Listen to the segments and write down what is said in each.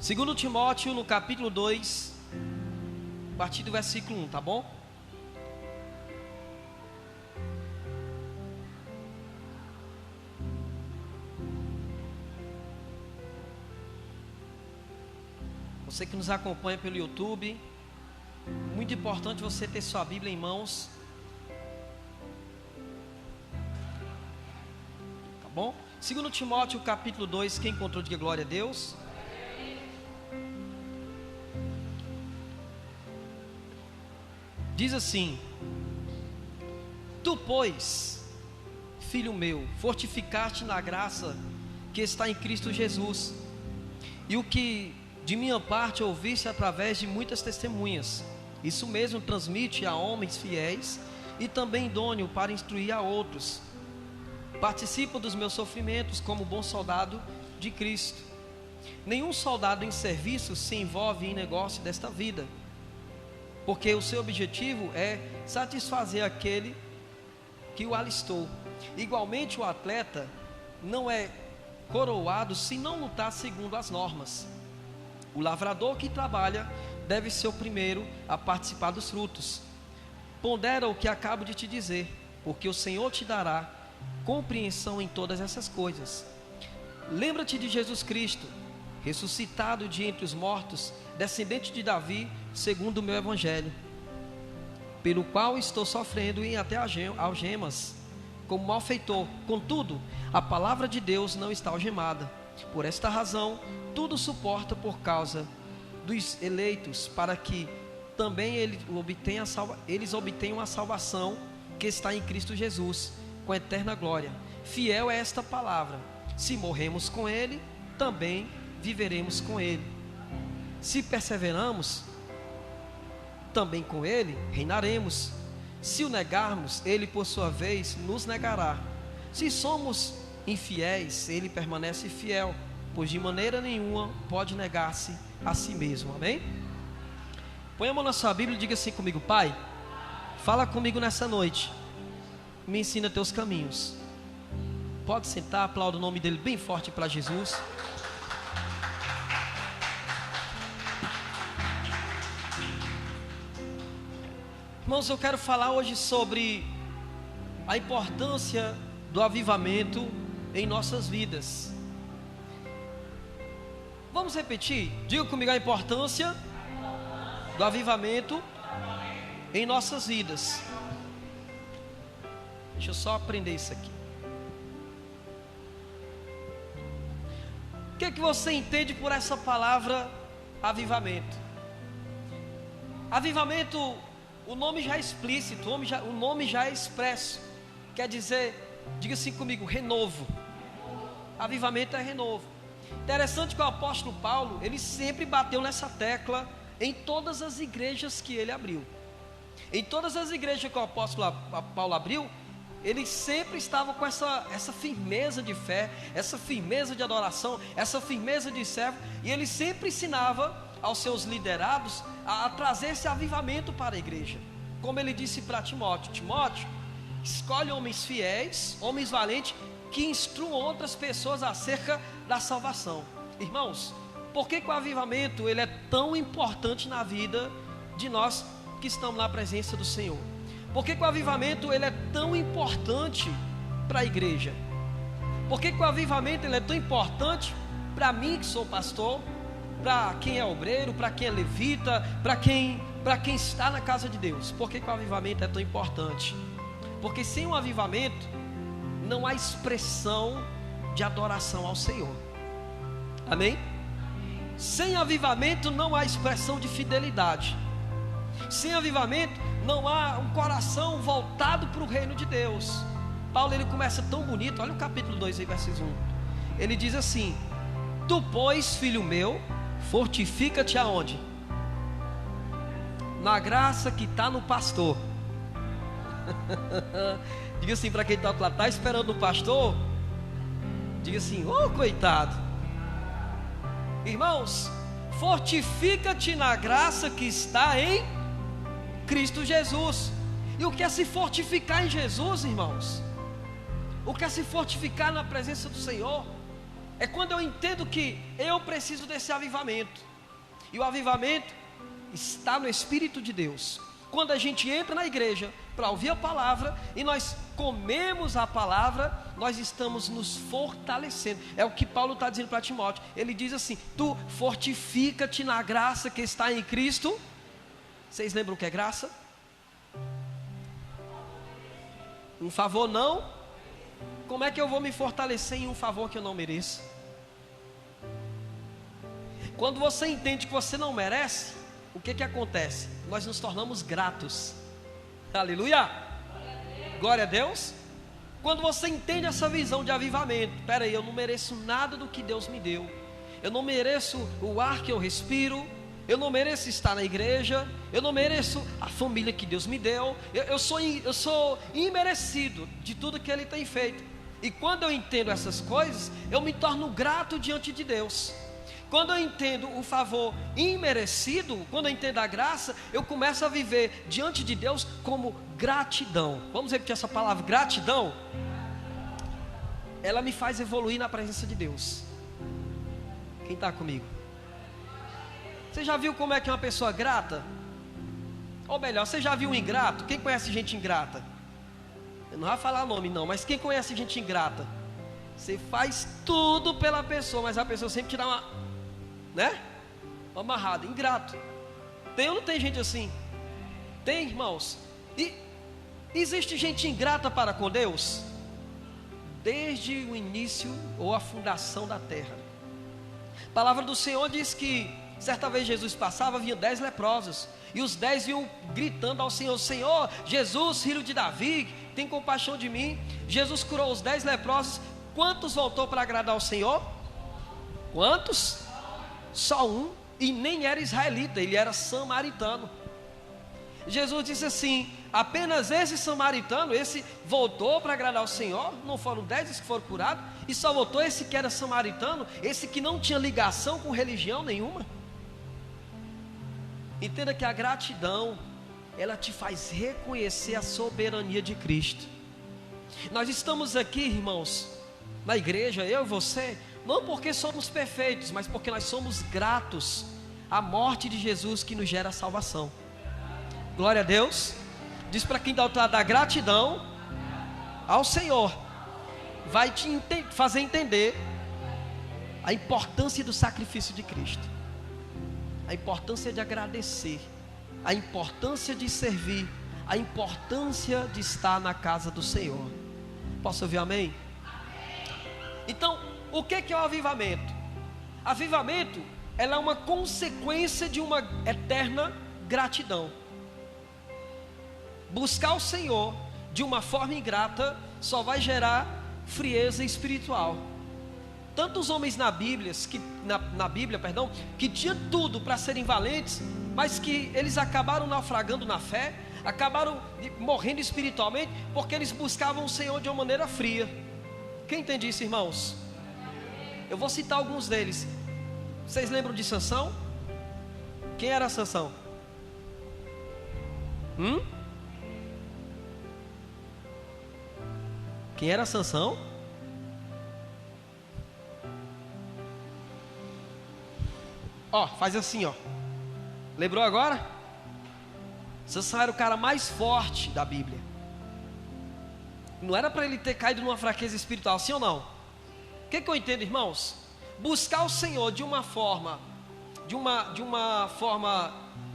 Segundo Timóteo, no capítulo 2, a partir do versículo 1, tá bom? Você que nos acompanha pelo YouTube, muito importante você ter sua Bíblia em mãos. Tá bom? Segundo Timóteo, capítulo 2, quem encontrou, diga glória a Deus. Diz assim: Tu, pois, filho meu, fortificaste na graça que está em Cristo Jesus, e o que de minha parte ouviste através de muitas testemunhas, isso mesmo transmite a homens fiéis e também idôneo para instruir a outros. Participa dos meus sofrimentos como bom soldado de Cristo. Nenhum soldado em serviço se envolve em negócio desta vida, porque o seu objetivo é satisfazer aquele que o alistou. Igualmente o atleta não é coroado se não lutar segundo as normas. O lavrador que trabalha deve ser o primeiro a participar dos frutos. Pondera o que acabo de te dizer, porque o Senhor te dará compreensão em todas essas coisas. Lembra-te de Jesus Cristo, ressuscitado de entre os mortos, descendente de Davi, segundo o meu evangelho, pelo qual estou sofrendo em até algemas, como malfeitor. Contudo, a palavra de Deus não está algemada. Por esta razão, tudo suporta por causa dos eleitos, para que também eles obtenham a salvação que está em Cristo Jesus, com eterna glória. Fiel é esta palavra: se morremos com Ele, também viveremos com Ele. Se perseveramos, também com Ele reinaremos. Se o negarmos, Ele por sua vez nos negará. Se somos infiéis, Ele permanece fiel, pois de maneira nenhuma pode negar-se a si mesmo. Amém? Põe a mão na sua Bíblia e diga assim comigo: Pai, fala comigo nessa noite, me ensina teus caminhos. Pode sentar, aplauda o nome dele bem forte para Jesus. Irmãos, eu quero falar hoje sobre a importância do avivamento em nossas vidas. Vamos repetir? Diga comigo a importância do avivamento em nossas vidas. Deixa eu só aprender isso aqui. O que é que você entende por essa palavra avivamento? Avivamento, o nome já é explícito, o nome já é expresso. Quer dizer, diga assim comigo, renovo. Avivamento é renovo. Interessante que o apóstolo Paulo, ele sempre bateu nessa tecla em todas as igrejas que ele abriu. Em todas as igrejas que o apóstolo Paulo abriu, ele sempre estava com essa firmeza de fé, essa firmeza de adoração, essa firmeza de servo, e ele sempre ensinava aos seus liderados a trazer esse avivamento para a igreja. Como ele disse para Timóteo: Timóteo, escolhe homens fiéis, homens valentes, que instruam outras pessoas acerca da salvação. Irmãos, por que o avivamento ele é tão importante na vida de nós que estamos na presença do Senhor? Por que o avivamento ele é tão importante para a igreja? Por que o avivamento ele é tão importante para mim que sou pastor, para quem é obreiro, para quem é levita, para quem está na casa de Deus? Por que o avivamento é tão importante? Porque sem o avivamento não há expressão de adoração ao Senhor. Amém? Sem avivamento não há expressão de fidelidade. Sem avivamento não há um coração voltado para o reino de Deus. Paulo ele começa tão bonito. Olha o capítulo 2 aí, versos 1. Ele diz assim: Tu, pois, filho meu, fortifica-te aonde? Na graça que está no pastor. Diga assim para quem está lá, está esperando o pastor. Diga assim: oh, coitado. Irmãos, fortifica-te na graça que está em Cristo Jesus. E o que é se fortificar em Jesus, irmãos? O que é se fortificar na presença do Senhor? É quando eu entendo que eu preciso desse avivamento. E o avivamento está no Espírito de Deus. Quando a gente entra na igreja para ouvir a palavra e nós comemos a palavra, nós estamos nos fortalecendo. É o que Paulo está dizendo para Timóteo. Ele diz assim: tu fortifica-te na graça que está em Cristo. Vocês lembram o que é graça? Um favor não? Como é que eu vou me fortalecer em um favor que eu não mereço? Quando você entende que você não merece, o que acontece? Nós nos tornamos gratos. Aleluia! Glória a Deus. Quando você entende essa visão de avivamento, peraí, eu não mereço nada do que Deus me deu. Eu não mereço o ar que eu respiro. Eu não mereço estar na igreja. Eu não mereço a família que Deus me deu. Eu sou imerecido de tudo que Ele tem feito. E quando eu entendo essas coisas, eu me torno grato diante de Deus. Quando eu entendo o favor imerecido, quando eu entendo a graça, eu começo a viver diante de Deus como gratidão. Vamos repetir essa palavra, gratidão? Ela me faz evoluir na presença de Deus. Quem está comigo? Você já viu como é que é uma pessoa grata? Ou melhor, você já viu um ingrato? Quem conhece gente ingrata? Eu não vou falar nome não, mas quem conhece gente ingrata? Você faz tudo pela pessoa, mas a pessoa sempre te dá uma amarrado, ingrato. Tem ou não tem gente assim? Tem, irmãos. E existe gente ingrata para com Deus? Desde o início ou a fundação da terra. A palavra do Senhor diz que certa vez Jesus passava, vinha 10 leprosos, e os 10 iam gritando ao Senhor: Senhor, Jesus, filho de Davi, tem compaixão de mim. Jesus curou os 10 leprosos. Quantos voltou para agradar ao Senhor? Quantos? Só um, e nem era israelita, ele era samaritano. Jesus disse assim: apenas esse samaritano, esse voltou para agradar ao Senhor. Não foram 10 que foram curados, e só voltou esse que era samaritano, esse que não tinha ligação com religião nenhuma. Entenda que a gratidão, ela te faz reconhecer a soberania de Cristo. Nós estamos aqui, irmãos, na igreja, eu e você, não porque somos perfeitos, mas porque nós somos gratos à morte de Jesus que nos gera salvação. Glória a Deus. Diz para quem dá o lado da gratidão ao Senhor, vai te fazer entender a importância do sacrifício de Cristo, a importância de agradecer, a importância de servir, a importância de estar na casa do Senhor. Posso ouvir amém? Então, o que é o avivamento? Avivamento, ela é uma consequência de uma eterna gratidão. Buscar o Senhor de uma forma ingrata só vai gerar frieza espiritual. Tantos homens na Bíblia, que tinham tudo para serem valentes, mas que eles acabaram naufragando na fé, acabaram morrendo espiritualmente, porque eles buscavam o Senhor de uma maneira fria. Quem entende isso, irmãos? Eu vou citar alguns deles. Vocês lembram de Sansão? Quem era Sansão? Quem era Sansão? Faz assim, Lembrou agora? Sansão era o cara mais forte da Bíblia. Não era para ele ter caído numa fraqueza espiritual, sim ou não? O que eu entendo, irmãos? Buscar o Senhor de uma forma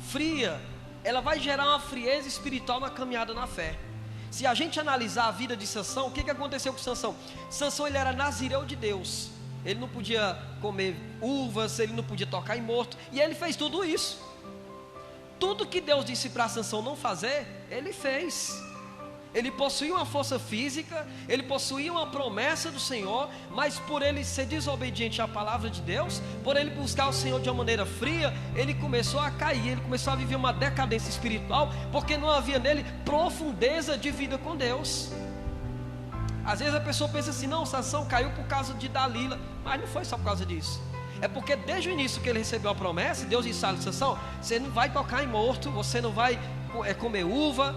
fria, ela vai gerar uma frieza espiritual na caminhada na fé. Se a gente analisar a vida de Sansão, o que aconteceu com Sansão? Sansão, ele era nazireu de Deus. Ele não podia comer uvas, ele não podia tocar em morto, e ele fez tudo isso. Tudo que Deus disse para Sansão não fazer, ele fez. Ele possuía uma força física, ele possuía uma promessa do Senhor, mas por ele ser desobediente à palavra de Deus, por ele buscar o Senhor de uma maneira fria, ele começou a cair, ele começou a viver uma decadência espiritual, porque não havia nele profundeza de vida com Deus. Às vezes a pessoa pensa assim: não, Sansão caiu por causa de Dalila, mas não foi só por causa disso. É porque desde o início que ele recebeu a promessa, Deus disse a Sansão: você não vai tocar em morto, você não vai comer uva.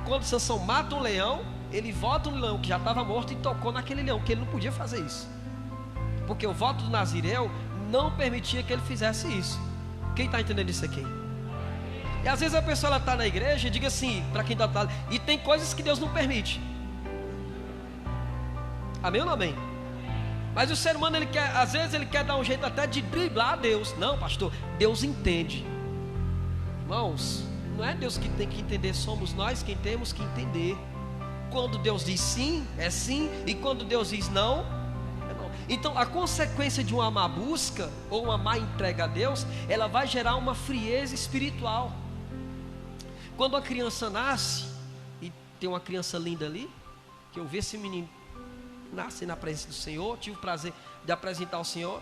Quando Sansão mata um leão, ele volta no leão que já estava morto e tocou naquele leão, que ele não podia fazer isso. Porque o voto do Nazireu não permitia que ele fizesse isso. Quem está entendendo isso aqui? E às vezes a pessoa está na igreja e diga assim, para quem está do lado, e tem coisas que Deus não permite. Amém ou não amém? Mas o ser humano, às vezes ele quer dar um jeito até de driblar a Deus. Não, pastor, Deus entende. Irmãos, não é Deus que tem que entender, somos nós quem temos que entender. Quando Deus diz sim, é sim, e quando Deus diz não, é não. Então a consequência de uma má busca ou uma má entrega a Deus, ela vai gerar uma frieza espiritual. Quando a criança nasce, e tem uma criança linda ali, que eu vi esse menino nascer na presença do Senhor, tive o prazer de apresentar ao Senhor.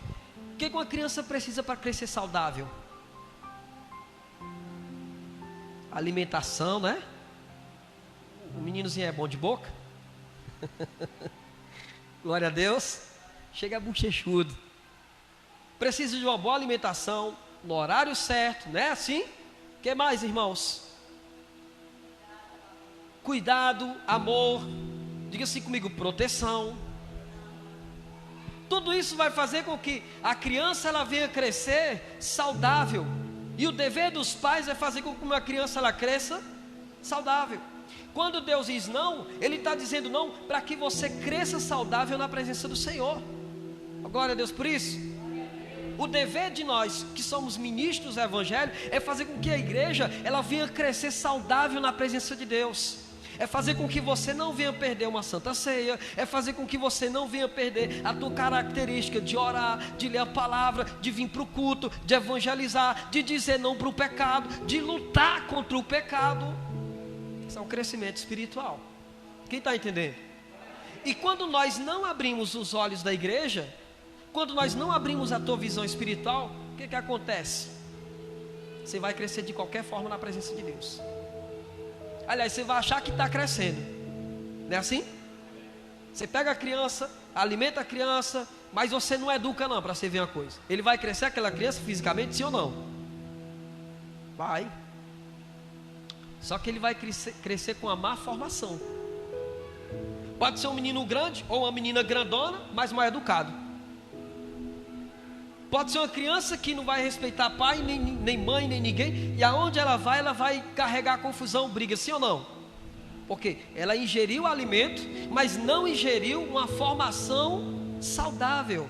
O que uma criança precisa para crescer saudável? Alimentação, né? O meninozinho é bom de boca. Glória a Deus. Chega bochechudo. Precisa de uma boa alimentação, no horário certo, né? Assim? O que mais, irmãos? Cuidado, amor. Diga assim comigo, proteção. Tudo isso vai fazer com que a criança ela venha crescer saudável. E o dever dos pais é fazer com que uma criança ela cresça saudável. Quando Deus diz não, Ele está dizendo não para que você cresça saudável na presença do Senhor. Glória a Deus por isso. O dever de nós que somos ministros do Evangelho é fazer com que a igreja ela venha crescer saudável na presença de Deus. É fazer com que você não venha perder uma santa ceia. É fazer com que você não venha perder a tua característica de orar, de ler a palavra, de vir para o culto, de evangelizar, de dizer não para o pecado, de lutar contra o pecado. Isso é um crescimento espiritual. Quem está entendendo? E quando nós não abrimos os olhos da igreja, quando nós não abrimos a tua visão espiritual, o que acontece? Você vai crescer de qualquer forma na presença de Deus. Aliás, você vai achar que está crescendo. Não é assim? Você pega a criança, alimenta a criança, mas você não educa não, para você ver uma coisa. Ele vai crescer aquela criança fisicamente, sim ou não? Vai. Só que ele vai crescer com a má formação. Pode ser um menino grande ou uma menina grandona, mas mal educado. Pode ser uma criança que não vai respeitar pai, nem mãe, nem ninguém. E aonde ela vai carregar confusão, briga, sim ou não? Porque ela ingeriu o alimento, mas não ingeriu uma formação saudável.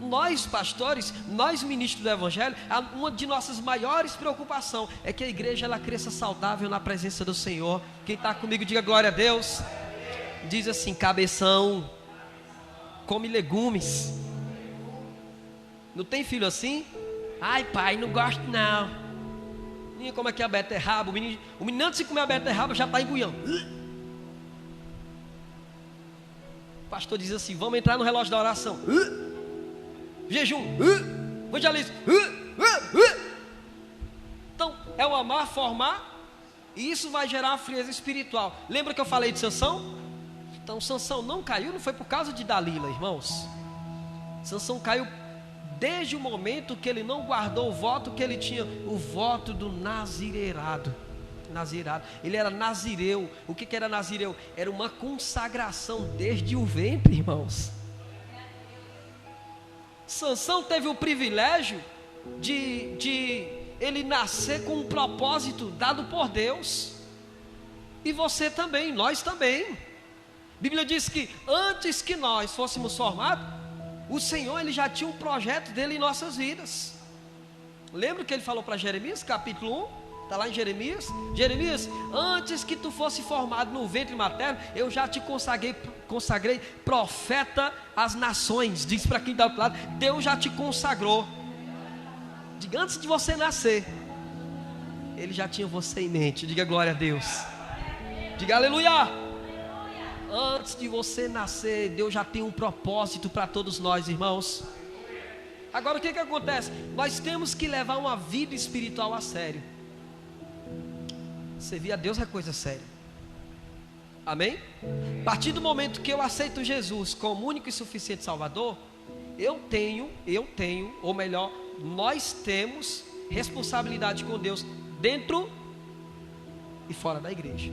Nós pastores, nós ministros do Evangelho, uma de nossas maiores preocupações é que a igreja ela cresça saudável na presença do Senhor. Quem está comigo diga glória a Deus. Diz assim, cabeção, come legumes. Não tem filho assim? Ai pai, não gosto não. Menino, como é que é a beterraba? O menino antes de comer a beterraba já está engoiando. O pastor diz assim, vamos entrar no relógio da oração. Jejum. Evangelismo. Então, é o amar, formar. E isso vai gerar uma frieza espiritual. Lembra que eu falei de Sansão? Então, Sansão não caiu, não foi por causa de Dalila, irmãos. Sansão caiu desde o momento que ele não guardou o voto que ele tinha, o voto do nazireado. Ele era nazireu. O que era nazireu? Era uma consagração desde o ventre, irmãos. Sansão teve o privilégio de ele nascer com um propósito dado por Deus. E você também, nós também. A Bíblia diz que antes que nós fôssemos formados, o Senhor ele já tinha um projeto dele em nossas vidas. Lembra que ele falou para Jeremias, capítulo 1? Está lá em Jeremias. Jeremias, antes que tu fosse formado no ventre materno, eu já te consagrei profeta às nações. Diz para quem está do outro lado, Deus já te consagrou. Diga, antes de você nascer, Ele já tinha você em mente. Diga glória a Deus. Diga aleluia. Antes de você nascer, Deus já tem um propósito para todos nós, irmãos. Agora o que acontece? Nós temos que levar uma vida espiritual a sério. Servir a Deus é coisa séria. Amém? A partir do momento que eu aceito Jesus como único e suficiente Salvador, eu tenho, ou melhor, nós temos responsabilidade com Deus dentro e fora da igreja.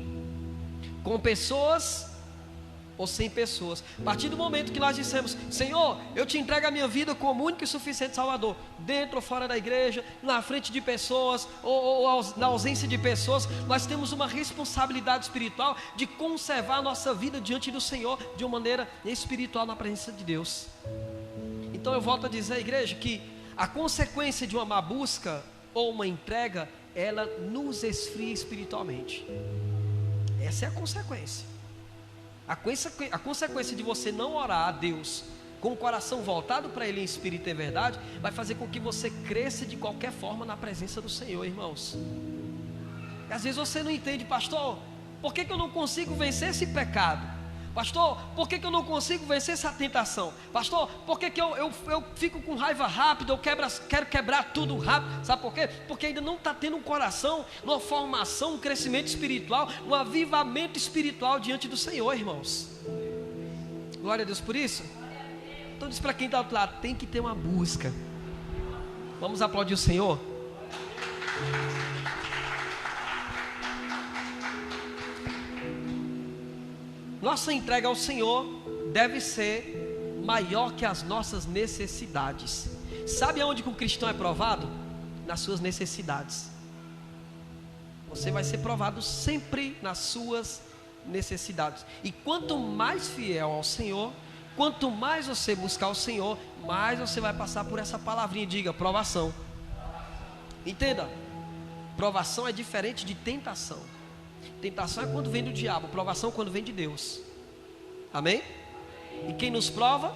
Com pessoas ou 100 pessoas. A partir do momento que nós dissemos: Senhor, eu te entrego a minha vida como único e suficiente Salvador, dentro ou fora da igreja, na frente de pessoas ou na ausência de pessoas, nós temos uma responsabilidade espiritual de conservar a nossa vida diante do Senhor de uma maneira espiritual na presença de Deus. Então eu volto a dizer, igreja, que a consequência de uma má busca ou uma entrega, ela nos esfria espiritualmente. Essa é a consequência. A consequência de você não orar a Deus com o coração voltado para Ele em espírito e verdade, vai fazer com que você cresça de qualquer forma na presença do Senhor, irmãos. E às vezes você não entende: pastor, por que eu não consigo vencer esse pecado? Pastor, por que eu não consigo vencer essa tentação? Pastor, por que eu fico com raiva rápido, eu quero quebrar tudo rápido? Sabe por quê? Porque ainda não está tendo um coração, uma formação, um crescimento espiritual, um avivamento espiritual diante do Senhor, irmãos. Glória a Deus por isso. Então diz para quem está do outro lado: tem que ter uma busca. Vamos aplaudir o Senhor? Nossa entrega ao Senhor deve ser maior que as nossas necessidades. Sabe aonde que um cristão é provado? Nas suas necessidades. Você vai ser provado sempre nas suas necessidades. E quanto mais fiel ao Senhor, quanto mais você buscar o Senhor, mais você vai passar por essa palavrinha. Diga: provação. Entenda, provação é diferente de tentação. Tentação é quando vem do diabo, provação é quando vem de Deus. Amém? E quem nos prova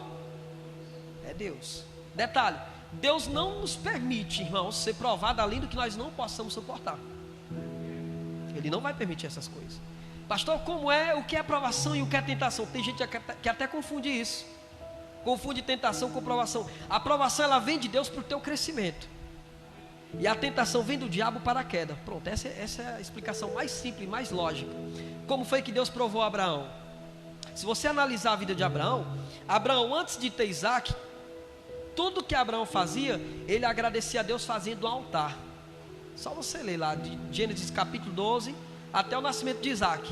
é Deus. Detalhe: Deus não nos permite, irmãos, ser provado além do que nós não possamos suportar. Ele não vai permitir essas coisas. Pastor, como é, o que é provação e o que é tentação? Tem gente que até confunde isso. Confunde tentação com provação. A provação, ela vem de Deus para o teu crescimento, e a tentação vem do diabo para a queda. Pronto, essa é a explicação mais simples, mais lógica. Como foi que Deus provou Abraão? Se você analisar a vida de Abraão, antes de ter Isaac, tudo que Abraão fazia, ele agradecia a Deus fazendo um altar. Só você ler lá de Gênesis capítulo 12 até o nascimento de Isaac.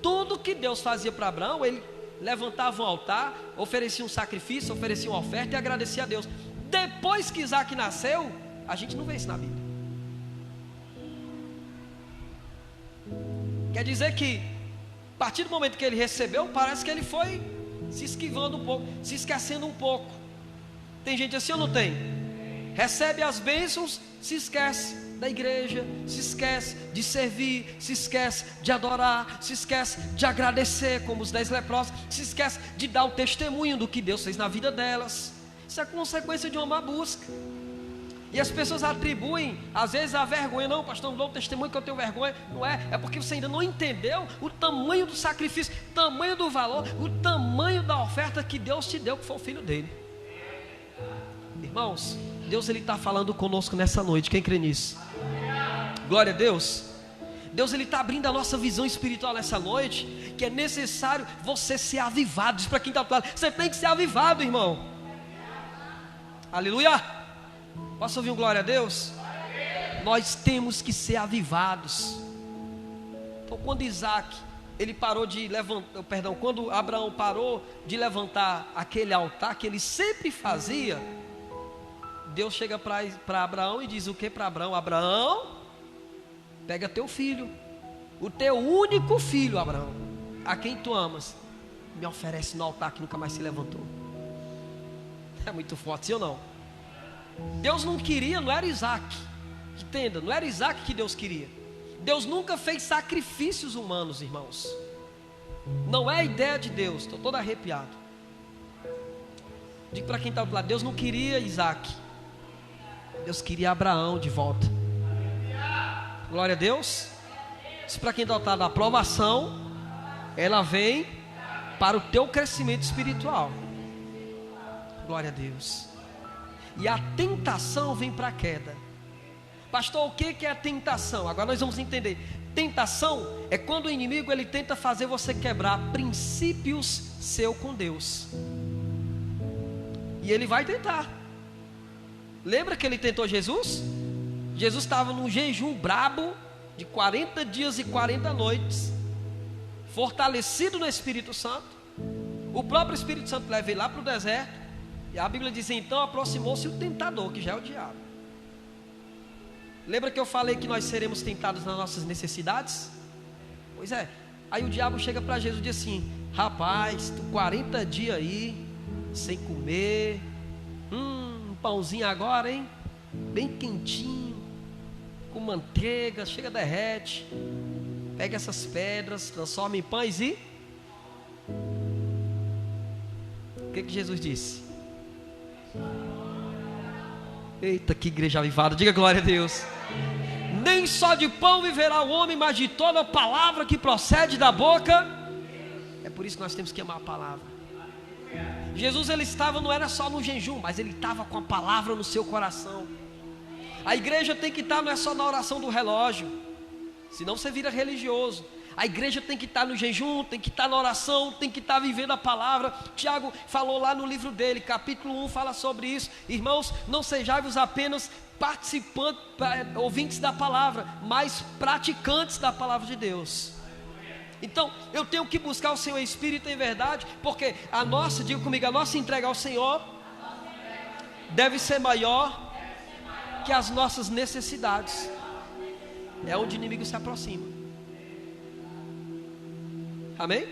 Tudo que Deus fazia para Abraão, ele levantava um altar, oferecia um sacrifício, oferecia uma oferta e agradecia a Deus. Depois que Isaac nasceu, a gente não vê isso na Bíblia. Quer dizer que, a partir do momento que ele recebeu, parece que ele foi se esquivando um pouco, se esquecendo um pouco. Tem gente assim ou não tem? Recebe as bênçãos, se esquece da igreja, se esquece de servir, se esquece de adorar, se esquece de agradecer, como os 10 leprosos, se esquece de dar o testemunho do que Deus fez na vida delas. Isso é consequência de uma má busca. E as pessoas atribuem, às vezes, a vergonha. Não, pastor, não dou um testemunho que eu tenho vergonha. Não é, é porque você ainda não entendeu o tamanho do sacrifício, o tamanho do valor, o tamanho da oferta que Deus te deu, que foi o filho dele. Irmãos, Deus, Ele está falando conosco nessa noite. Quem crê nisso? Glória a Deus. Deus, Ele está abrindo a nossa visão espiritual nessa noite, que é necessário você ser avivado. Diz para quem está do lado: você tem que ser avivado, irmão. Aleluia. Posso ouvir um glória a Deus? Nós temos que ser avivados. Então, quando quando Abraão parou de levantar aquele altar que ele sempre fazia, Deus chega para Abraão e diz o que para Abraão? Abraão, pega teu filho, o teu único filho, Abraão, a quem tu amas, me oferece no altar que nunca mais se levantou. É muito forte, sim ou não? Deus não queria, não era Isaac. Entenda, não era Isaac que Deus queria. Deus nunca fez sacrifícios humanos, irmãos. Não é a ideia de Deus. Estou todo arrepiado. Digo para quem está do lado: Deus não queria Isaac, Deus queria Abraão de volta. Glória a Deus. Diz para quem está do lado: a aprovação, ela vem para o teu crescimento espiritual. Glória a Deus. E a tentação vem para a queda. Pastor, o que é a tentação? Agora nós vamos entender. Tentação é quando o inimigo ele tenta fazer você quebrar princípios seu com Deus. E ele vai tentar. Lembra que ele tentou Jesus? Jesus estava num jejum brabo de 40 dias e 40 noites, fortalecido no Espírito Santo. O próprio Espírito Santo leva ele lá para o deserto. E a Bíblia diz: então aproximou-se o tentador, que já é o diabo. Lembra que eu falei que nós seremos tentados nas nossas necessidades? Pois é. Aí o diabo chega para Jesus e diz assim: rapaz, tu 40 dias aí, sem comer, um pãozinho agora, hein? Bem quentinho, com manteiga, chega, derrete. Pega essas pedras, transforma em pães e... O que Jesus disse? Eita, que igreja avivada, diga glória a Deus. Nem só de pão viverá o homem, mas de toda palavra que procede da boca. É por isso que nós temos que amar a palavra. Jesus, ele estava, não era só no jejum, mas ele estava com a palavra no seu coração. A igreja tem que estar, não é só na oração do relógio, senão você vira religioso. A igreja tem que estar no jejum, tem que estar na oração, tem que estar vivendo a palavra. Tiago falou lá no livro dele, capítulo 1, fala sobre isso. Irmãos, não sejais apenas participantes, ouvintes da palavra, mas praticantes da palavra de Deus. Então, eu tenho que buscar o Senhor em espírito e em verdade, porque a nossa, diga comigo, a nossa entrega ao Senhor deve ser maior que as nossas necessidades. É onde o inimigo se aproxima. Amém?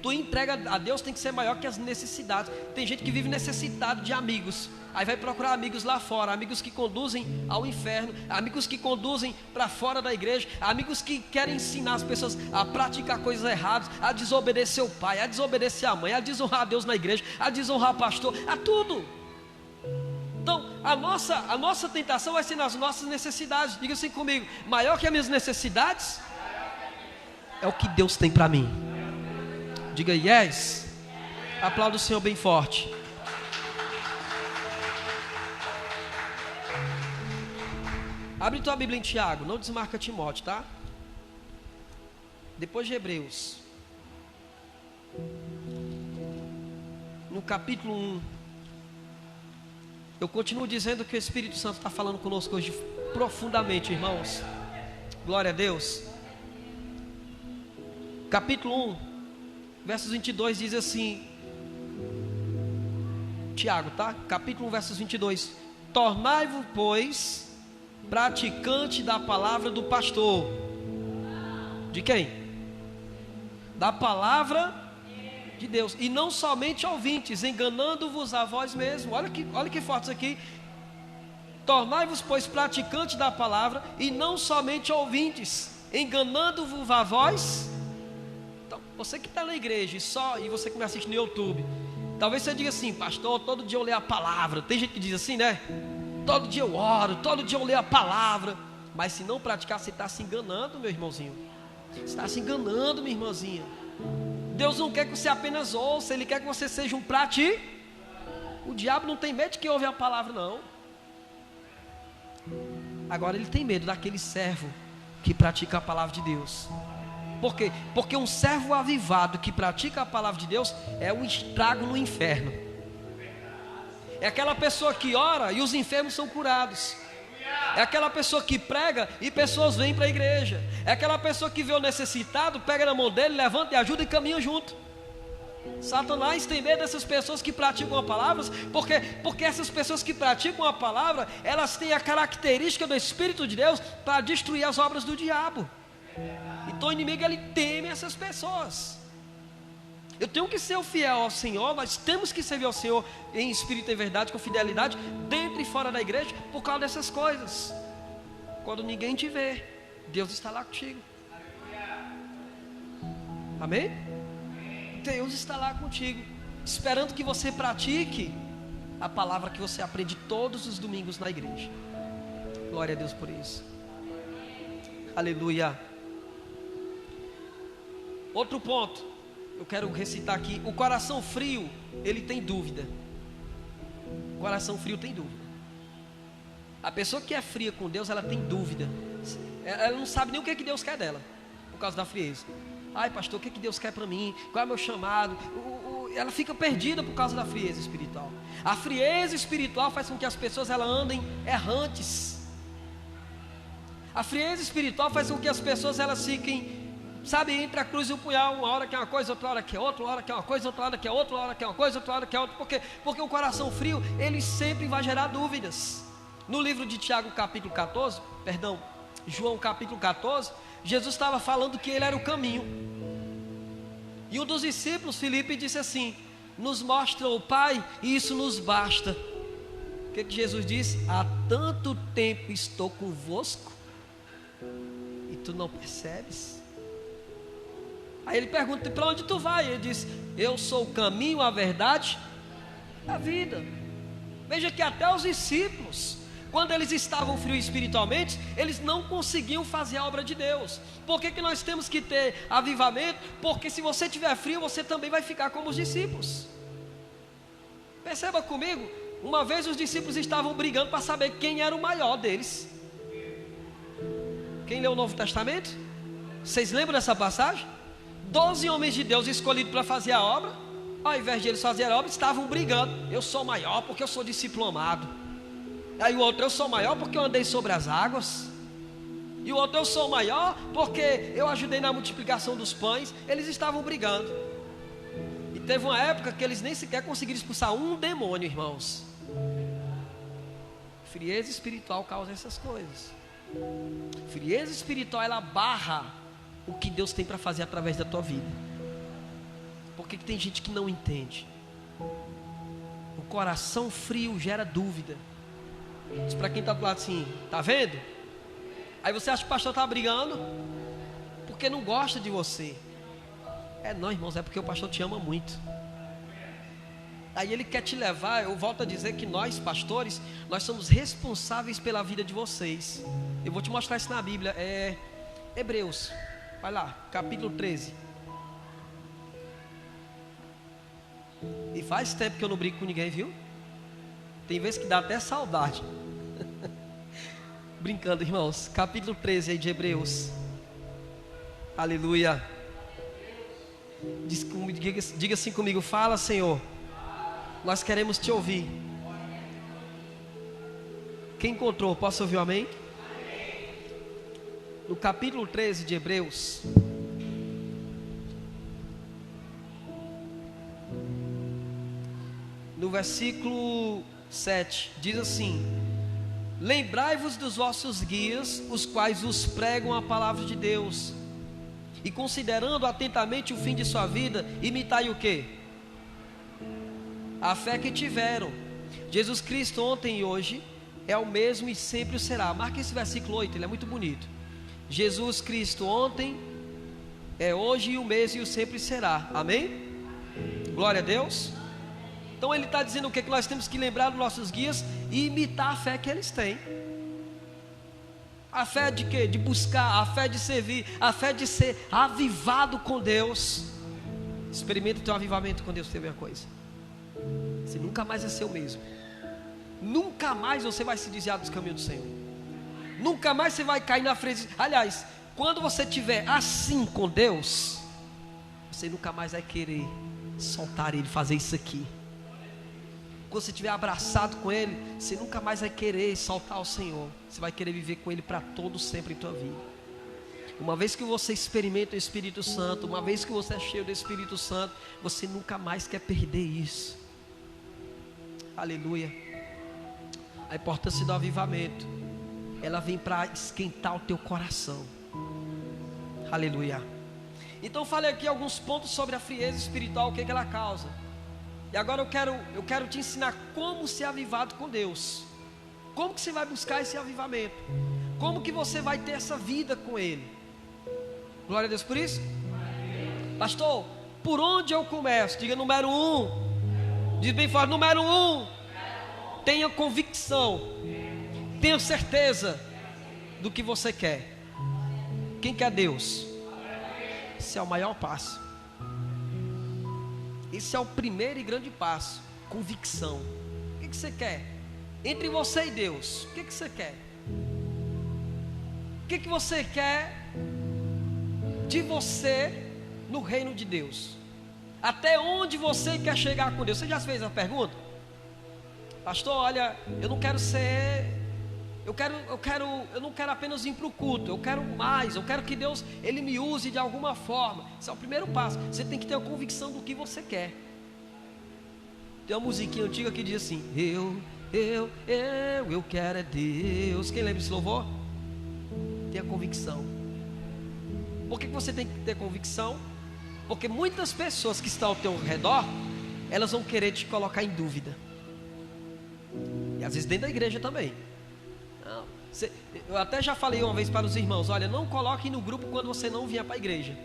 Tua entrega a Deus tem que ser maior que as necessidades. Tem gente que vive necessitado de amigos, aí vai procurar amigos lá fora, amigos que conduzem ao inferno, amigos que conduzem para fora da igreja, amigos que querem ensinar as pessoas a praticar coisas erradas, a desobedecer o pai, a desobedecer a mãe, a desonrar a Deus na igreja, a desonrar o pastor, a tudo. Então a nossa tentação vai ser nas nossas necessidades. Diga assim comigo: maior que as minhas necessidades é o que Deus tem para mim. Diga yes. Aplauda o Senhor bem forte. Abre tua Bíblia em Tiago, não desmarca Timóteo, tá? Depois de Hebreus, no capítulo 1, eu continuo dizendo que o Espírito Santo está falando conosco hoje profundamente, irmãos. Glória a Deus. Capítulo 1, versos 22 diz assim, Tiago, tá? Capítulo 1, versos 22. Tornai-vos, pois, praticante da palavra do pastor. De quem? Da palavra de Deus. E não somente ouvintes, enganando-vos a vós mesmos. Olha que forte isso aqui. Tornai-vos, pois, praticante da palavra, e não somente ouvintes, enganando-vos a vós. Então, você que está na igreja e você que me assiste no YouTube, talvez você diga assim: pastor, todo dia eu leio a palavra. Tem gente que diz assim, né? Todo dia eu oro, todo dia eu leio a palavra. Mas se não praticar, você está se enganando, meu irmãozinho. Você está se enganando, minha irmãzinha. Deus não quer que você apenas ouça, Ele quer que você seja um praticante. O diabo não tem medo de quem ouve a palavra, não. Agora ele tem medo daquele servo que pratica a palavra de Deus. Por quê? Porque um servo avivado que pratica a palavra de Deus é um estrago no inferno. É aquela pessoa que ora e os enfermos são curados. É aquela pessoa que prega e pessoas vêm para a igreja. É aquela pessoa que vê o necessitado, pega na mão dele, levanta e ajuda e caminha junto. Satanás tem medo dessas pessoas que praticam a palavra, porque essas pessoas que praticam a palavra, elas têm a característica do Espírito de Deus para destruir as obras do diabo. Então o inimigo, ele teme essas pessoas. Eu tenho que ser fiel ao Senhor, nós temos que servir ao Senhor em espírito e verdade, com fidelidade, dentro e fora da igreja, por causa dessas coisas. Quando ninguém te vê, Deus está lá contigo. Amém? Deus está lá contigo, esperando que você pratique a palavra que você aprende todos os domingos na igreja. Glória a Deus por isso. Aleluia. Outro ponto, eu quero recitar aqui. O coração frio, ele tem dúvida. O coração frio tem dúvida. A pessoa que é fria com Deus, ela tem dúvida. Ela não sabe nem o que Deus quer dela, por causa da frieza. Ai, pastor, o que Deus quer para mim? Qual é o meu chamado? Ela fica perdida por causa da frieza espiritual. A frieza espiritual faz com que as pessoas elas andem errantes. A frieza espiritual faz com que as pessoas elas fiquem Sabe, entre a cruz e o punhal, uma hora que é uma coisa, outra hora que é outra, uma hora que é uma coisa, outra hora que é outra, uma hora que é uma coisa, outra hora que é outra. Por quê? Porque o coração frio, ele sempre vai gerar dúvidas. No livro de Tiago, capítulo 14, João capítulo 14, Jesus estava falando que ele era o caminho. E um dos discípulos, Filipe, disse assim: nos mostra o Pai e isso nos basta. O que Jesus disse? Há tanto tempo estou convosco e tu não percebes? Aí ele pergunta: para onde tu vai? Ele diz: eu sou o caminho, a verdade e a vida. Veja que até os discípulos, quando eles estavam frios espiritualmente, eles não conseguiam fazer a obra de Deus. Por que nós temos que ter avivamento? Porque se você tiver frio, você também vai ficar como os discípulos. Perceba comigo, uma vez os discípulos estavam brigando para saber quem era o maior deles. Quem leu o Novo Testamento? Vocês lembram dessa passagem? 12 homens de Deus escolhidos para fazer a obra, ao invés de eles fazerem a obra, estavam brigando. Eu sou maior porque eu sou discípulo amado. Aí o outro: eu sou maior porque eu andei sobre as águas. E o outro: eu sou maior porque eu ajudei na multiplicação dos pães. Eles estavam brigando. E teve uma época que eles nem sequer conseguiram expulsar um demônio, irmãos. Frieza espiritual causa essas coisas. Frieza espiritual, ela barra o que Deus tem para fazer através da tua vida. Por que tem gente que não entende? O coração frio gera dúvida. Diz para quem está do lado assim: tá vendo? Aí você acha que o pastor está brigando porque não gosta de você. Não, irmãos, é porque o pastor te ama muito. Aí ele quer te levar. Eu volto a dizer que nós, pastores, nós somos responsáveis pela vida de vocês. Eu vou te mostrar isso na Bíblia. Hebreus, vai lá, capítulo 13. E faz tempo que eu não brigo com ninguém, viu? Tem vezes que dá até saudade. Brincando, irmãos. Capítulo 13 aí de Hebreus. Aleluia. Diga assim comigo: fala, Senhor, nós queremos te ouvir. Quem encontrou, posso ouvir um amém? No capítulo 13 de Hebreus, no versículo 7, diz assim: lembrai-vos dos vossos guias, os quais vos pregam a palavra de Deus, e considerando atentamente o fim de sua vida, imitai o quê? A fé que tiveram. Jesus Cristo ontem e hoje é o mesmo e sempre o será. Marca esse versículo 8, ele é muito bonito. Jesus Cristo ontem, é hoje e o mesmo e o sempre será. Amém? Glória a Deus. Então ele está dizendo o que nós temos que lembrar dos nossos guias e imitar a fé que eles têm. A fé de quê? De buscar, a fé de servir, a fé de ser avivado com Deus. Experimenta o teu avivamento com Deus, tem uma coisa: você nunca mais vai ser o mesmo. Nunca mais você vai se desviar dos caminhos do Senhor. Nunca mais você vai cair na frente. Aliás, quando você estiver assim com Deus, você nunca mais vai querer soltar Ele, fazer isso aqui. Quando você estiver abraçado com Ele, você nunca mais vai querer soltar o Senhor. Você vai querer viver com Ele para todo sempre em tua vida. Uma vez que você experimenta o Espírito Santo, uma vez que você é cheio do Espírito Santo, você nunca mais quer perder isso. Aleluia. A importância do avivamento, ela vem para esquentar o teu coração. Aleluia. Então falei aqui alguns pontos sobre a frieza espiritual, o que ela causa. E agora eu quero te ensinar como ser avivado com Deus. Como que você vai buscar esse avivamento? Como que você vai ter essa vida com Ele? Glória a Deus por isso. Pastor, por onde eu começo? Diga número 1. Diz bem forte, número 1. Tenha convicção. Tenha certeza do que você quer. Quem quer Deus? Esse é o maior passo. Esse é o primeiro e grande passo. Convicção. O que você quer? Entre você e Deus, o que você quer? O que você quer de você no reino de Deus? Até onde você quer chegar com Deus? Você já fez a pergunta? Pastor, olha, eu não quero ser Eu não quero apenas vir para o culto, eu quero mais, eu quero que Deus, Ele me use de alguma forma. Esse é o primeiro passo. Você tem que ter a convicção do que você quer. Tem uma musiquinha antiga que diz assim: eu quero é Deus. Quem lembra desse louvor? Tenha convicção. Por que você tem que ter convicção? Porque muitas pessoas que estão ao teu redor, elas vão querer te colocar em dúvida. E às vezes dentro da igreja também. Eu até já falei uma vez para os irmãos: olha, não coloque no grupo quando você não vier para a igreja.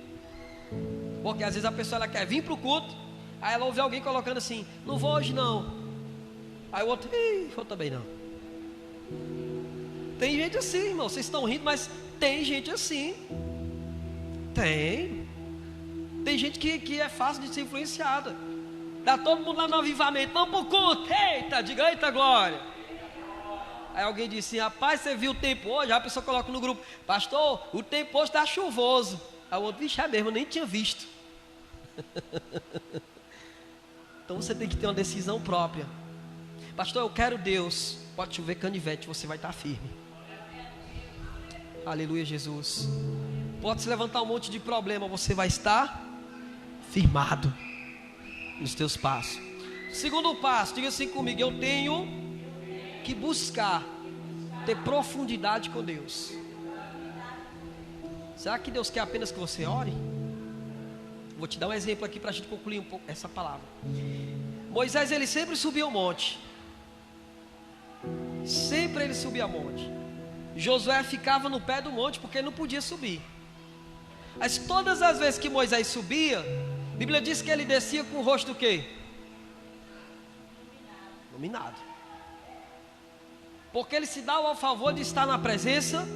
Porque às vezes a pessoa ela quer vir para o culto, aí ela ouve alguém colocando assim: não vou hoje não. Aí o outro: vou também não. Tem gente assim, irmão. Vocês estão rindo, mas tem gente assim. Tem gente que é fácil de ser influenciada. Dá todo mundo lá no avivamento: vamos para o culto. Eita, diga eita glória. Aí alguém disse: rapaz, você viu o tempo hoje? Aí a pessoa coloca no grupo: pastor, o tempo hoje está chuvoso. Aí o outro: vixe, é mesmo, eu nem tinha visto. Então você tem que ter uma decisão própria. Pastor, eu quero Deus. Pode chover canivete, você vai estar firme. Aleluia, Jesus. Pode se levantar um monte de problema, você vai estar firmado nos teus passos. Segundo passo, diga assim comigo: eu tenho que buscar ter profundidade com Deus. Será que Deus quer apenas que você ore? Vou te dar um exemplo aqui para a gente concluir um pouco essa palavra. Moisés, ele sempre subia ao monte. Sempre ele subia ao monte. Josué ficava no pé do monte porque ele não podia subir. Mas todas as vezes que Moisés subia, a Bíblia diz que ele descia com o rosto do quê? Iluminado. Porque ele se dava ao favor de estar na presença.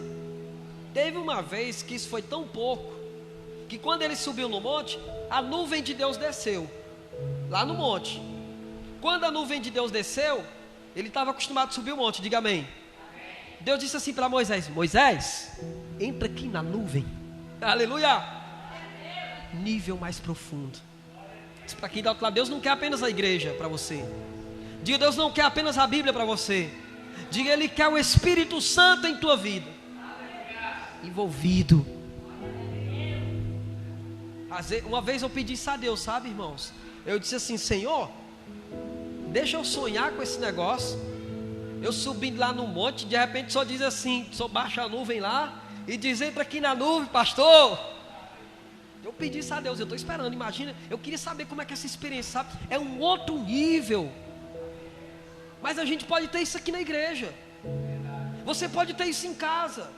Teve uma vez que isso foi tão pouco, que quando ele subiu no monte, a nuvem de Deus desceu, lá no monte. Quando a nuvem de Deus desceu, ele estava acostumado a subir o monte, diga amém. Deus disse assim para Moisés: Moisés, entra aqui na nuvem. Aleluia. Nível mais profundo. Para quem dá outro lado, Deus não quer apenas a igreja para você. Diga: Deus não quer apenas a Bíblia para você. Diga: Ele quer o Espírito Santo em tua vida, envolvido. Uma vez eu pedi isso a Deus, sabe, irmãos? Eu disse assim: Senhor, deixa eu sonhar com esse negócio. Eu subindo lá no monte, de repente só diz assim, só baixa a nuvem lá e diz: entra aqui na nuvem, pastor. Eu pedi isso a Deus, eu estou esperando. Imagina, eu queria saber como é que é essa experiência, sabe? É um outro nível. Mas a gente pode ter isso aqui na igreja. Você pode ter isso em casa.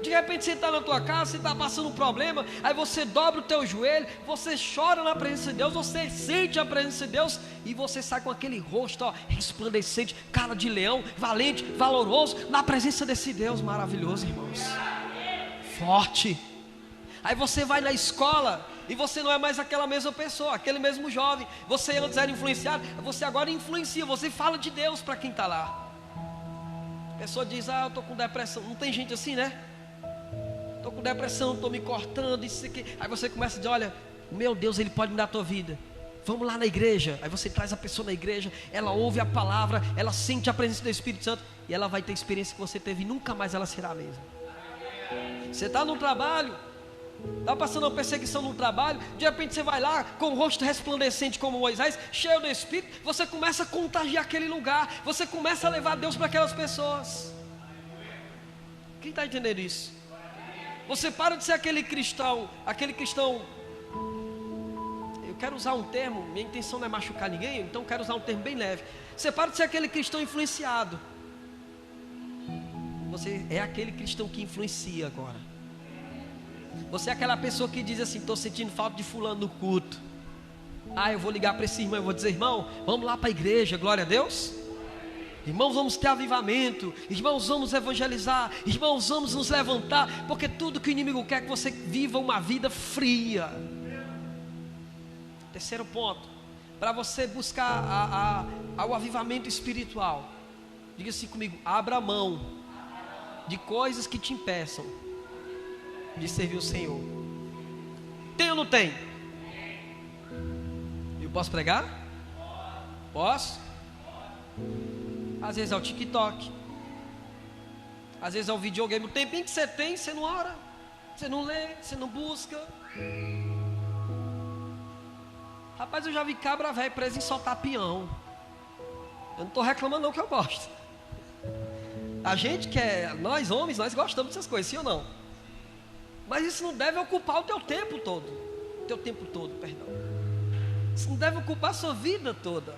De repente você está na tua casa, você está passando um problema, aí você dobra o teu joelho, você chora na presença de Deus, você sente a presença de Deus, e você sai com aquele rosto, ó, resplandecente, cara de leão, valente, valoroso, na presença desse Deus maravilhoso, irmãos. Forte. Aí você vai na escola, e você não é mais aquela mesma pessoa, aquele mesmo jovem. Você antes era influenciado, você agora influencia, você fala de Deus para quem está lá. A pessoa diz: eu estou com depressão. Não tem gente assim, né? Estou com depressão, estou me cortando, isso aqui. Aí você começa a dizer: olha, meu Deus, Ele pode mudar a tua vida. Vamos lá na igreja. Aí você traz a pessoa na igreja, ela ouve a palavra, ela sente a presença do Espírito Santo, e ela vai ter a experiência que você teve, e nunca mais ela será a mesma. Você está no trabalho, está passando uma perseguição no trabalho, de repente você vai lá com o rosto resplandecente como Moisés, cheio do Espírito, você começa a contagiar aquele lugar, você começa a levar Deus para aquelas pessoas. Quem está entendendo isso? Você para de ser aquele cristão, eu quero usar um termo, minha intenção não é machucar ninguém, então eu quero usar um termo bem leve. Você para de ser aquele cristão influenciado. Você é aquele cristão que influencia agora. Você é aquela pessoa que diz assim: estou sentindo falta de fulano no culto. Eu vou ligar para esse irmão, eu vou dizer: irmão, vamos lá para a igreja, glória a Deus. Irmãos, vamos ter avivamento. Irmãos, vamos evangelizar. Irmãos, vamos nos levantar. Porque tudo que o inimigo quer é que você viva uma vida fria. Terceiro ponto, para você buscar o avivamento espiritual, diga assim comigo: abra mão de coisas que te impeçam de servir o Senhor. Tem ou não tem? Eu posso pregar? Posso? Às vezes é o TikTok, Às vezes é o videogame, o tempinho que você tem, você não ora, você não lê, você não busca. Rapaz, eu já vi cabra velho preso em soltar peão. Eu não estou reclamando não, que eu gosto. A gente que é, nós homens, nós gostamos dessas coisas, sim ou não? Mas isso não deve ocupar o teu tempo todo. O teu tempo todo, perdão. Isso não deve ocupar a sua vida toda.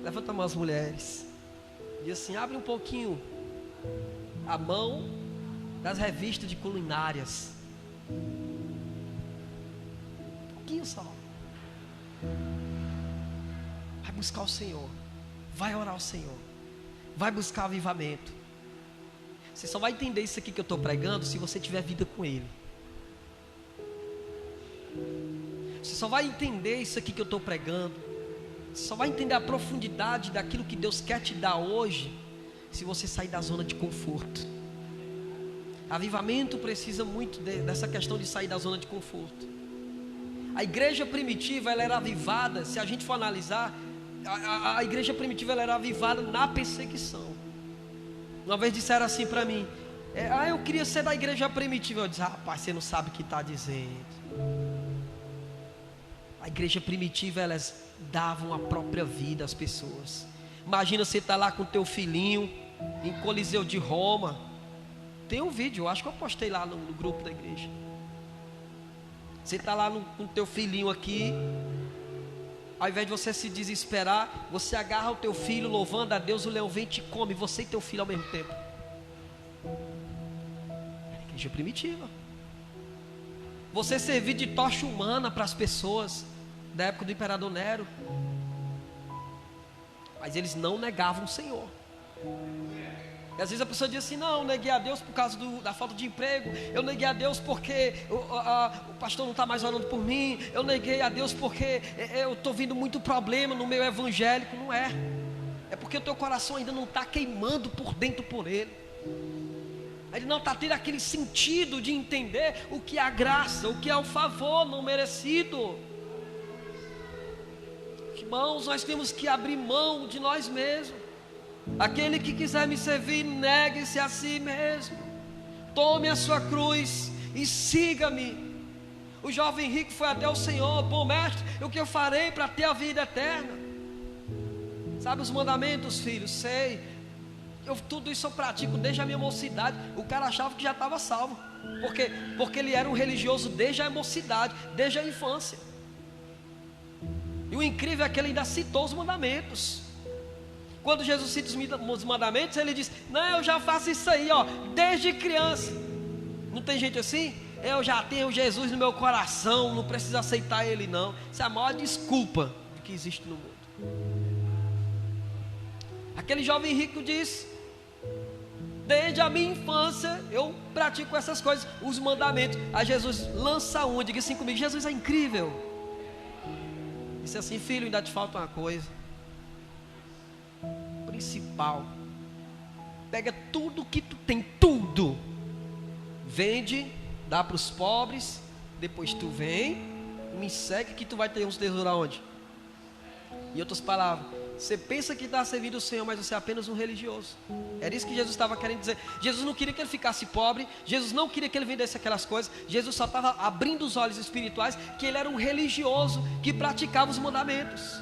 Levanta a mão as mulheres. Diz assim, abre um pouquinho a mão das revistas de culinárias. Um pouquinho só. Vai buscar o Senhor. Vai orar ao Senhor. Vai buscar avivamento. Você só vai entender isso aqui que eu estou pregando se você tiver vida com Ele. Você só vai entender isso aqui que eu estou pregando. Você só vai entender a profundidade daquilo que Deus quer te dar hoje se você sair da zona de conforto. Avivamento precisa muito dessa questão de sair da zona de conforto. A igreja primitiva, ela era avivada. Se a gente for analisar, a igreja primitiva, ela era avivada na perseguição. Uma vez disseram assim para mim, eu queria ser da igreja primitiva. Eu disse, rapaz, você não sabe o que está dizendo. A igreja primitiva, elas davam a própria vida às pessoas. Imagina você estar lá com o teu filhinho em Coliseu de Roma. Tem um vídeo, eu acho que eu postei lá no grupo da igreja. Você está lá com o teu filhinho aqui. Ao invés de você se desesperar, você agarra o teu filho louvando a Deus, o leão vem e te come, você e teu filho ao mesmo tempo. É a igreja primitiva. Você servir de tocha humana para as pessoas da época do imperador Nero. Mas eles não negavam o Senhor. E às vezes a pessoa diz assim, não, eu neguei a Deus por causa da falta de emprego. Eu neguei a Deus porque o pastor não está mais orando por mim. Eu neguei a Deus porque eu estou vendo muito problema no meio evangélico. Não é. É porque o teu coração ainda não está queimando por dentro por Ele. Ele não está tendo aquele sentido de entender o que é a graça, o que é o favor não merecido. Irmãos, nós temos que abrir mão de nós mesmos. Aquele que quiser me servir, negue-se a si mesmo. Tome a sua cruz e siga-me. O jovem rico foi até o Senhor, bom mestre, o que eu farei para ter a vida eterna? Sabe os mandamentos, filhos? Sei. Tudo isso eu pratico desde a minha mocidade. O cara achava que já estava salvo. Porque ele era um religioso desde a mocidade, desde a infância. E o incrível é que ele ainda citou os mandamentos. Quando Jesus cita os mandamentos, ele diz, não, eu já faço isso aí, desde criança. Não tem gente assim? Eu já tenho Jesus no meu coração, não preciso aceitar Ele não. Essa é a maior desculpa que existe no mundo. Aquele jovem rico diz, desde a minha infância eu pratico essas coisas, os mandamentos. Aí Jesus lança um, diga assim comigo, Jesus é incrível. Disse assim, filho, ainda te falta uma coisa principal. Pega tudo que tu tem, tudo, vende, dá para os pobres, depois tu vem, me segue que tu vai ter uns tesouros aonde? Em outras palavras, você pensa que está servindo o Senhor, mas você é apenas um religioso. Era isso que Jesus estava querendo dizer. Jesus não queria que ele ficasse pobre, Jesus não queria que ele vendesse aquelas coisas, Jesus só estava abrindo os olhos espirituais, que ele era um religioso, que praticava os mandamentos.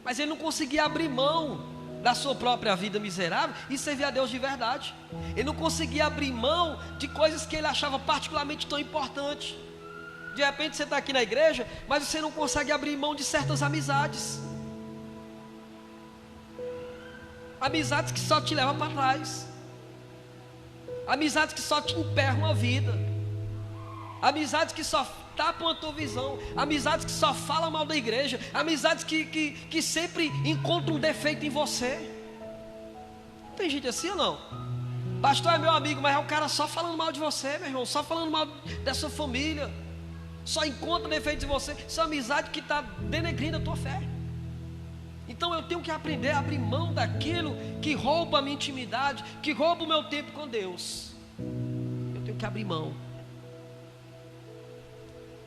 Mas ele não conseguia abrir mão da sua própria vida miserável e servir a Deus de verdade. Ele não conseguia abrir mão de coisas que ele achava particularmente tão importantes. De repente você está aqui na igreja, mas você não consegue abrir mão de certas amizades. Amizades que só te levam para trás. Amizades que só te emperram a vida. Amizades que só tapam a tua visão. Amizades que só falam mal da igreja. Amizades que sempre encontram um defeito em você. Tem gente assim ou não? Pastor é meu amigo, mas é um cara só falando mal de você, meu irmão. Só falando mal da sua família. Só encontra defeitos em você. Isso é uma amizade que está denegrindo a tua fé. Então eu tenho que aprender a abrir mão daquilo que rouba a minha intimidade, que rouba o meu tempo com Deus. Eu tenho que abrir mão.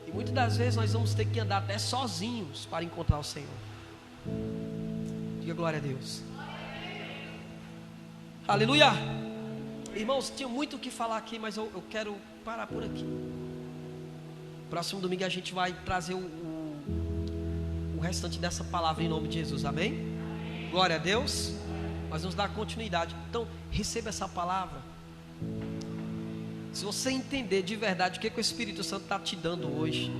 E muitas das vezes nós vamos ter que andar até sozinhos para encontrar o Senhor. Diga glória a Deus. Aleluia. Irmãos, tinha muito o que falar aqui, mas eu quero parar por aqui. Próximo domingo a gente vai trazer o restante dessa palavra em nome de Jesus, amém? Glória a Deus. Nós vamos dar continuidade. Então, receba essa palavra. Se você entender de verdade o que o Espírito Santo está te dando hoje.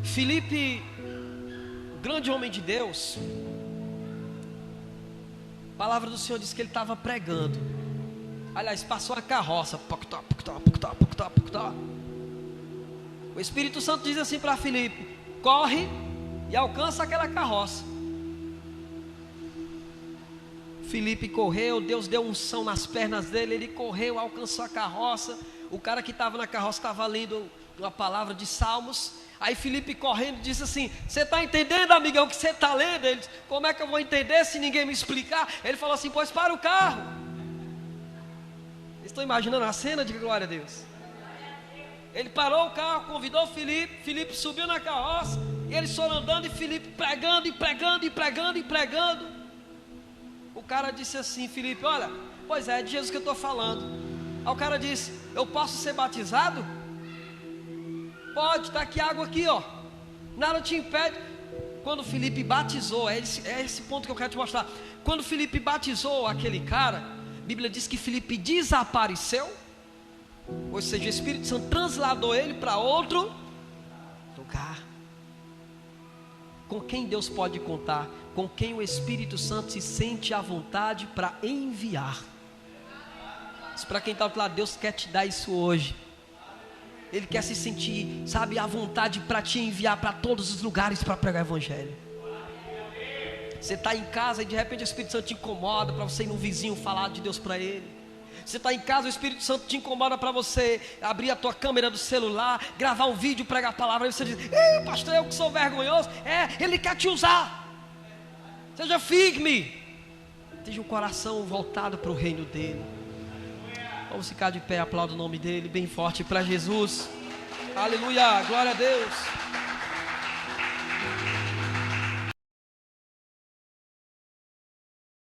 Filipe, grande homem de Deus, a palavra do Senhor diz que ele estava pregando. Aliás, passou a carroça. O Espírito Santo diz assim para Filipe: corre e alcança aquela carroça. Filipe correu, Deus deu unção nas pernas dele, ele correu, alcançou a carroça. O cara que estava na carroça estava lendo uma palavra de Salmos. Aí Filipe correndo disse assim: você está entendendo, amigão, o que você está lendo? Ele disse: como é que eu vou entender se ninguém me explicar? Ele falou assim: pois para o carro. Estão imaginando a cena? De glória a Deus. Ele parou o carro, convidou Filipe. Filipe subiu na carroça e eles foram andando, e Filipe pregando, e pregando, e pregando, e pregando. O cara disse assim: Filipe, olha, pois é de Jesus que eu estou falando. Aí o cara disse: eu posso ser batizado? Pode, está aqui água aqui, ó. Nada te impede. Quando Filipe batizou, é esse ponto que eu quero te mostrar. Quando Filipe batizou aquele cara, a Bíblia diz que Filipe desapareceu. Ou seja, o Espírito Santo trasladou ele para outro lugar. Com quem Deus pode contar? Com quem o Espírito Santo se sente à vontade para enviar. Isso para quem está do outro lado, Deus quer te dar isso hoje. Ele quer se sentir, sabe, à vontade para te enviar para todos os lugares para pregar o Evangelho. Você está em casa e de repente o Espírito Santo te incomoda para você ir no vizinho falar de Deus para ele. Você está em casa, o Espírito Santo te incomoda para você abrir a tua câmera do celular, gravar um vídeo, pregar a palavra. E você diz: ei, pastor, eu que sou vergonhoso. Ele quer te usar. Seja firme. Tenha um coração voltado para o reino dele. Vamos ficar de pé, aplauda o nome dele bem forte para Jesus. Aleluia, glória a Deus.